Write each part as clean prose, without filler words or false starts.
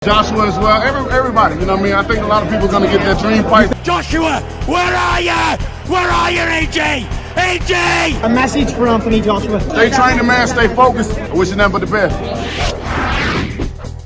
Joshua as well, everybody, you know what I mean? I think a lot of people are going to get their dream fight. Joshua, where are you? Where are you, AJ? AJ! A message for Anthony Joshua. Stay trained, man, stay focused. I wish you nothing but the best.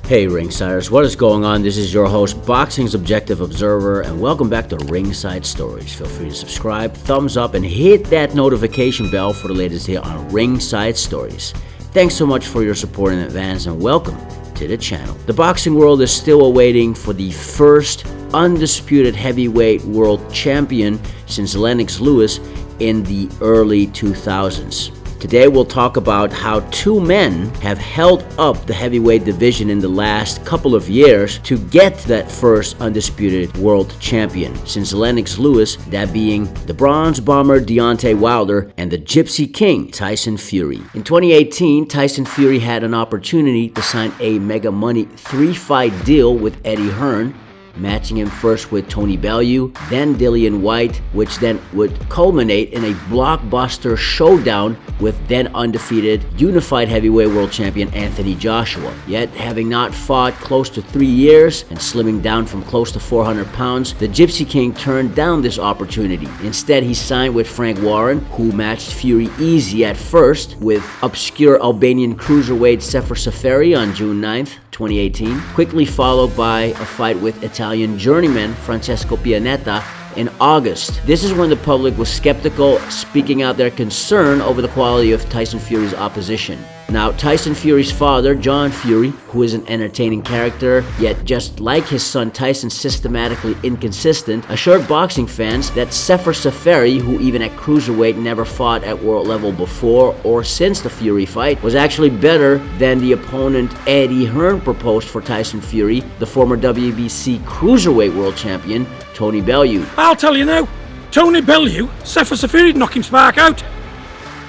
Hey Ringsiders, what is going on? This is your host, Boxing's Objective Observer, and welcome back to Ringside Stories. Feel free to subscribe, thumbs up, and hit that notification bell for the latest here on Ringside Stories. Thanks so much for your support in advance, and welcome to the channel. The boxing world is still awaiting for the first undisputed heavyweight world champion since Lennox Lewis in the early 2000s. Today we'll talk about how two men have held up the heavyweight division in the last couple of years to get that first undisputed world champion since Lennox Lewis, that being the Bronze Bomber Deontay Wilder and the Gypsy King Tyson Fury. In 2018, Tyson Fury had an opportunity to sign a mega money 3-fight deal with Eddie Hearn, matching him first with Tony Bellew, then Dillian Whyte, which then would culminate in a blockbuster showdown with then undefeated unified heavyweight world champion Anthony Joshua. Yet, having not fought close to 3 years and slimming down from close to 400 pounds, the Gypsy King turned down this opportunity. Instead, he signed with Frank Warren, who matched Fury easy at first with obscure Albanian cruiserweight Sefer Seferi on June 9th, 2018, quickly followed by a fight with Italian journeyman Francesco Pianetta in August. This is when the public was skeptical, speaking out their concern over the quality of Tyson Fury's opposition. Now, Tyson Fury's father, John Fury, who is an entertaining character, yet just like his son Tyson, systematically inconsistent, assured boxing fans that Sefer Seferi, who even at cruiserweight never fought at world level before or since the Fury fight, was actually better than the opponent Eddie Hearn proposed for Tyson Fury, the former WBC cruiserweight world champion, Tony Bellew. I'll tell you now, Tony Bellew, Sefer Seferi knocked him spark out.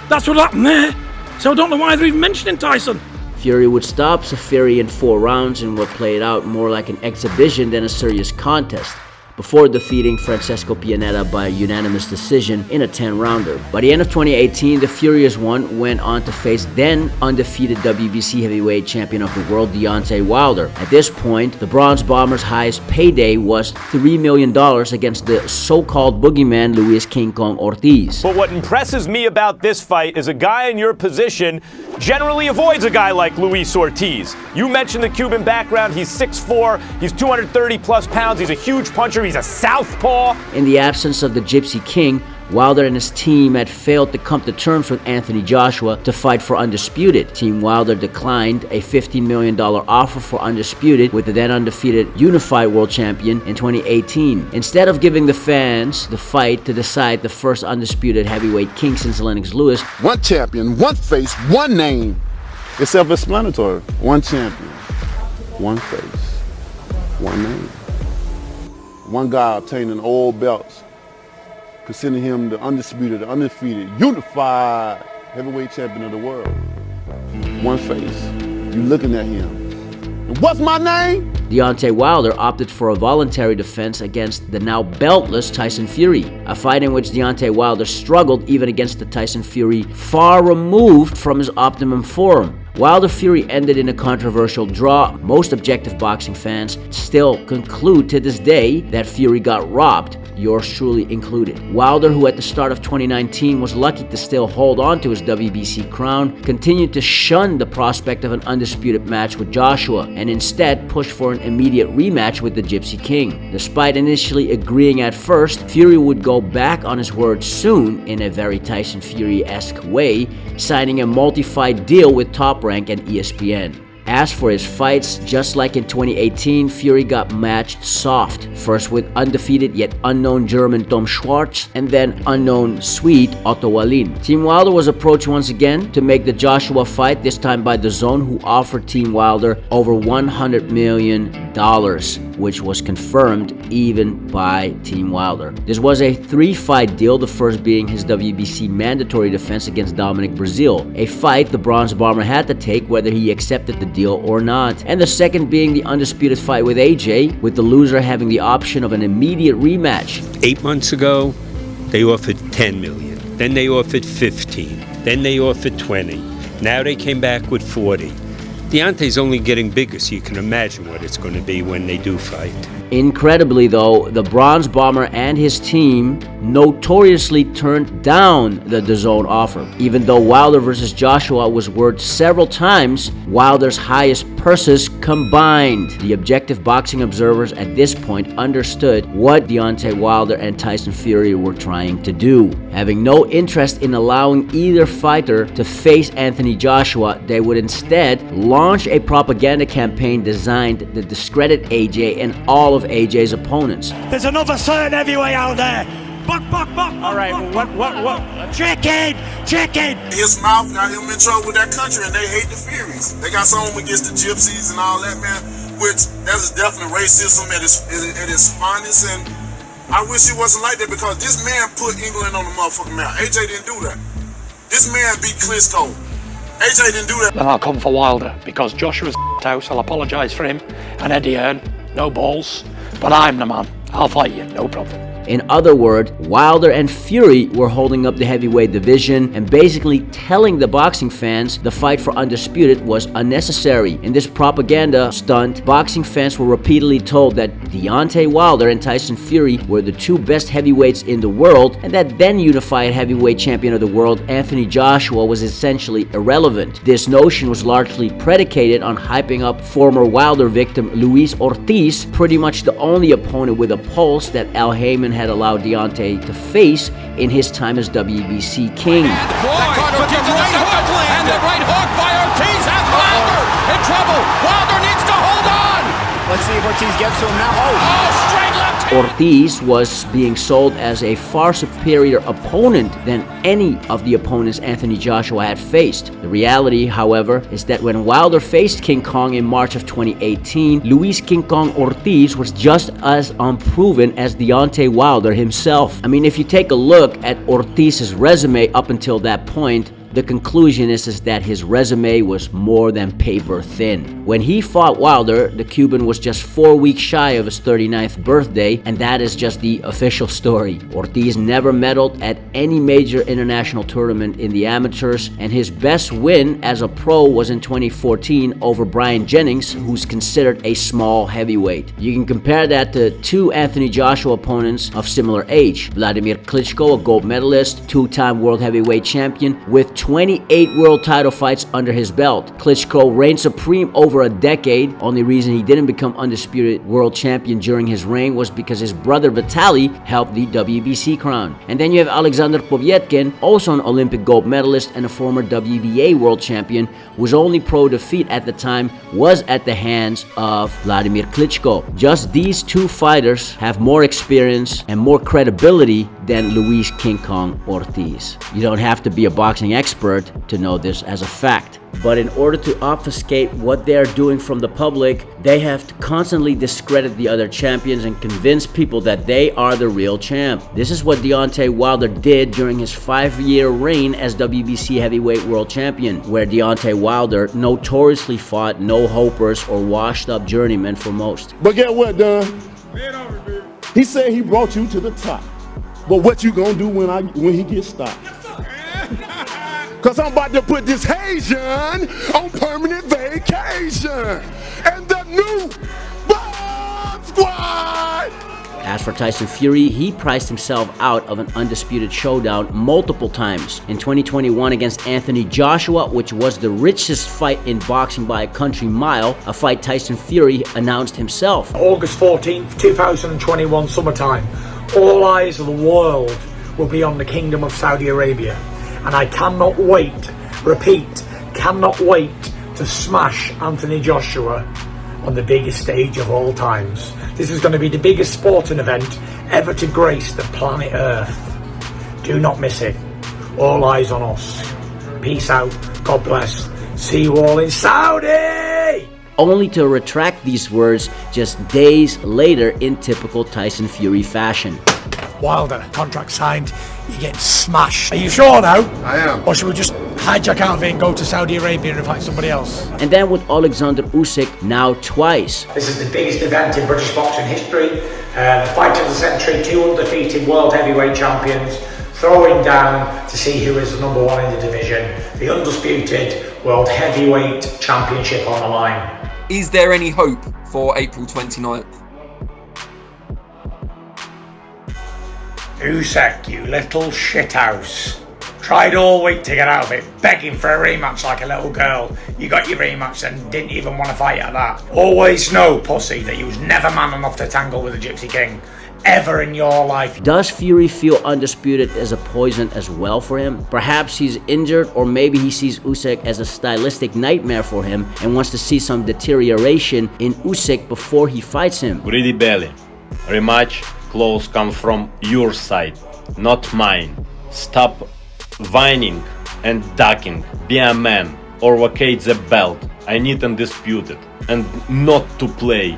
That's what happened there. So I don't know why they're even mentioning Tyson. Fury would stop Seferi in 4 rounds in what played out more like an exhibition than a serious contest, before defeating Francesco Pianetta by unanimous decision in a 10-rounder. By the end of 2018, the Furious One went on to face then undefeated WBC heavyweight champion of the world, Deontay Wilder. At this point, the Bronze Bomber's highest payday was $3 million against the so-called boogeyman Luis King Kong Ortiz. But what impresses me about this fight is a guy in your position generally avoids a guy like Luis Ortiz. You mentioned the Cuban background. He's 6'4", he's 230 plus pounds, he's a huge puncher, he's a southpaw. In the absence of the Gypsy King, Wilder and his team had failed to come to terms with Anthony Joshua to fight for Undisputed. Team Wilder declined a $15 million offer for Undisputed with the then undefeated unified world champion in 2018. Instead of giving the fans the fight to decide the first undisputed heavyweight king since Lennox Lewis, One champion, one face, one name. It's self-explanatory. One champion, one face, one name. One guy obtaining all belts, considering him the undisputed, the undefeated, unified heavyweight champion of the world. One face. You looking at him. And what's my name? Deontay Wilder opted for a voluntary defense against the now beltless Tyson Fury, a fight in which Deontay Wilder struggled even against the Tyson Fury far removed from his optimum form. Wilder-Fury ended in a controversial draw. Most objective boxing fans still conclude to this day that Fury got robbed, yours truly included. Wilder, who at the start of 2019 was lucky to still hold on to his WBC crown, continued to shun the prospect of an undisputed match with Joshua and instead pushed for an immediate rematch with the Gypsy King. Despite initially agreeing at first, Fury would go back on his word soon in a very Tyson Fury-esque way, signing a multi-fight deal with Top Rank and ESPN. As for his fights, just like in 2018, Fury got matched soft, first with undefeated yet unknown German Tom Schwarz, and then unknown Swede Otto Wallin. Team Wilder was approached once again to make the Joshua fight, this time by DAZN, who offered Team Wilder over $100 million, which was confirmed even by Team Wilder. This was a 3-fight deal, the first being his WBC mandatory defense against Dominic Breazeale, a fight the Bronze Bomber had to take whether he accepted the deal or not, and the second being the undisputed fight with AJ, with the loser having the option of an immediate rematch. 8 months ago, they offered $10 million, then they offered $15, then they offered $20, now they came back with $40. Deontay's only getting bigger, so you can imagine what it's going to be when they do fight. Incredibly, though, the Bronze Bomber and his team notoriously turned down the DAZN offer. Even though Wilder versus Joshua was worth several times Wilder's highest purses combined. The objective boxing observers at this point understood what Deontay Wilder and Tyson Fury were trying to do. Having no interest in allowing either fighter to face Anthony Joshua, they would instead launch a propaganda campaign designed to discredit AJ and all of AJ's opponents. There's another certain heavyweight out there. Buck. All right, what? Chicken. His mouth got him in trouble with that country, and they hate the Furies. They got something against the gypsies and all that, man, which that is definitely racism at its finest, and I wish it wasn't like that because this man put England on the motherfucking map. AJ didn't do that. This man beat Klitschko. AJ didn't do that. Then I'll come for Wilder, because Joshua's out. I'll apologise for him. And Eddie Hearn, no balls. But I'm the man. I'll fight you, no problem. In other words, Wilder and Fury were holding up the heavyweight division and basically telling the boxing fans the fight for Undisputed was unnecessary. In this propaganda stunt, boxing fans were repeatedly told that Deontay Wilder and Tyson Fury were the two best heavyweights in the world, and that then unified heavyweight champion of the world, Anthony Joshua, was essentially irrelevant. This notion was largely predicated on hyping up former Wilder victim Luis Ortiz, pretty much the only opponent with a pulse that Al Heyman had allowed Deontay to face in his time as WBC king. And the right hook by Ortiz has Wilder in trouble. Wilder needs to hold on. Let's see if Ortiz gets to him now. Oh, straight left. Ortiz was being sold as a far superior opponent than any of the opponents Anthony Joshua had faced. The reality, however, is that when Wilder faced King Kong in March of 2018, Luis King Kong Ortiz was just as unproven as Deontay Wilder himself. I mean, if you take a look at Ortiz's resume up until that point, the conclusion is that his resume was more than paper thin. When he fought Wilder, the Cuban was just 4 weeks shy of his 39th birthday, and that is just the official story. Ortiz never medaled at any major international tournament in the amateurs, and his best win as a pro was in 2014 over Brian Jennings, who's considered a small heavyweight. You can compare that to two Anthony Joshua opponents of similar age. Vladimir Klitschko, a gold medalist, two-time world heavyweight champion, with 28 world title fights under his belt. Klitschko reigned supreme over a decade. Only reason he didn't become undisputed world champion during his reign was because his brother Vitaly held the WBC crown. And then you have Alexander Povetkin, also an Olympic gold medalist and a former WBA world champion, whose only pro defeat at the time was at the hands of Vladimir Klitschko. Just these two fighters have more experience and more credibility than Luis King Kong Ortiz. You don't have to be a boxing expert to know this as a fact. But in order to obfuscate what they are doing from the public, they have to constantly discredit the other champions and convince people that they are the real champ. This is what Deontay Wilder did during his 5-year reign as WBC heavyweight world champion, where Deontay Wilder notoriously fought no-hopers or washed-up journeymen for most. But get what, Don? He said he brought you to the top. But what you gonna do when he gets stopped? Cause I'm about to put this Haitian on permanent vacation. And the new Bomb Squad! As for Tyson Fury, he priced himself out of an undisputed showdown multiple times. In 2021 against Anthony Joshua, which was the richest fight in boxing by a country mile, a fight Tyson Fury announced himself. August 14th, 2021, summertime. All eyes of the world will be on the Kingdom of Saudi Arabia. And I cannot wait, repeat, cannot wait to smash Anthony Joshua on the biggest stage of all times. This is going to be the biggest sporting event ever to grace the planet Earth. Do not miss it. All eyes on us. Peace out. God bless. See you all in Saudi! Only to retract these words just days later in typical Tyson Fury fashion. Wilder, contract signed, you're getting smashed. Are you sure now? I am. Or should we just hijack out of it and go to Saudi Arabia and fight somebody else? And then with Oleksandr Usyk now twice. This is the biggest event in British boxing history. Fight of the century, two undefeated world heavyweight champions, throwing down to see who is the number one in the division. The undisputed World Heavyweight Championship on the line. Is there any hope for April 29th? Usyk, you little shithouse. Tried all week to get out of it, begging for a rematch like a little girl. You got your rematch and didn't even want to fight at that. Always know, pussy, that you was never man enough to tangle with the Gypsy King. Ever in your life. Does Fury feel Undisputed as a poison as well for him? Perhaps he's injured, or maybe he sees Usyk as a stylistic nightmare for him and wants to see some deterioration in Usyk before he fights him. Greedy belly. Rematch clause come from your side, not mine. Stop whining and ducking. Be a man or vacate the belt. I need Undisputed and not to play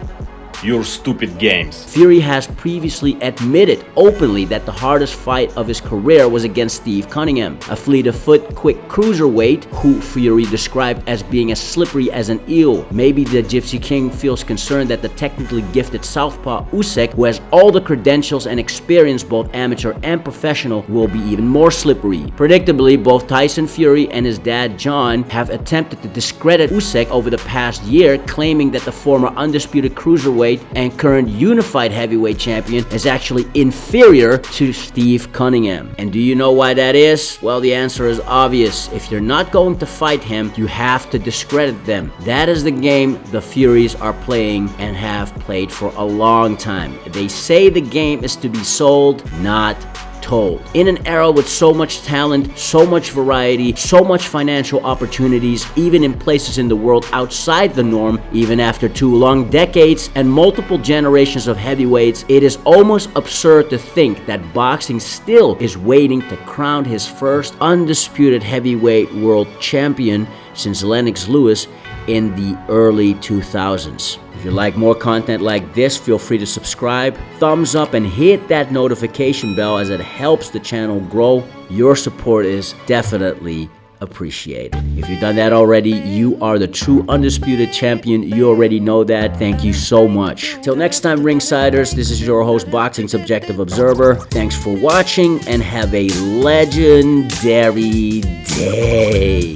your stupid games. Fury has previously admitted openly that the hardest fight of his career was against Steve Cunningham, a fleet-of-foot quick cruiserweight who Fury described as being as slippery as an eel. Maybe the Gypsy King feels concerned that the technically gifted southpaw Usyk, who has all the credentials and experience both amateur and professional, will be even more slippery. Predictably, both Tyson Fury and his dad John have attempted to discredit Usyk over the past year, claiming that the former undisputed cruiserweight and current unified heavyweight champion is actually inferior to Steve Cunningham. And do you know why that is? Well, the answer is obvious. If you're not going to fight him, you have to discredit them. That is the game the Furies are playing and have played for a long time. They say the game is to be sold, not told. In an era with so much talent, so much variety, so much financial opportunities, even in places in the world outside the norm, even after 2 long decades and multiple generations of heavyweights, it is almost absurd to think that boxing still is waiting to crown his first undisputed heavyweight world champion since Lennox Lewis in the early 2000s. If you like more content like this, feel free to subscribe, thumbs up, and hit that notification bell as it helps the channel grow. Your support is definitely appreciated. If you've done that already, you are the true undisputed champion. You already know that. Thank you so much. Till next time, Ringsiders, this is your host, Boxing's Objective Observer. Thanks for watching and have a legendary day.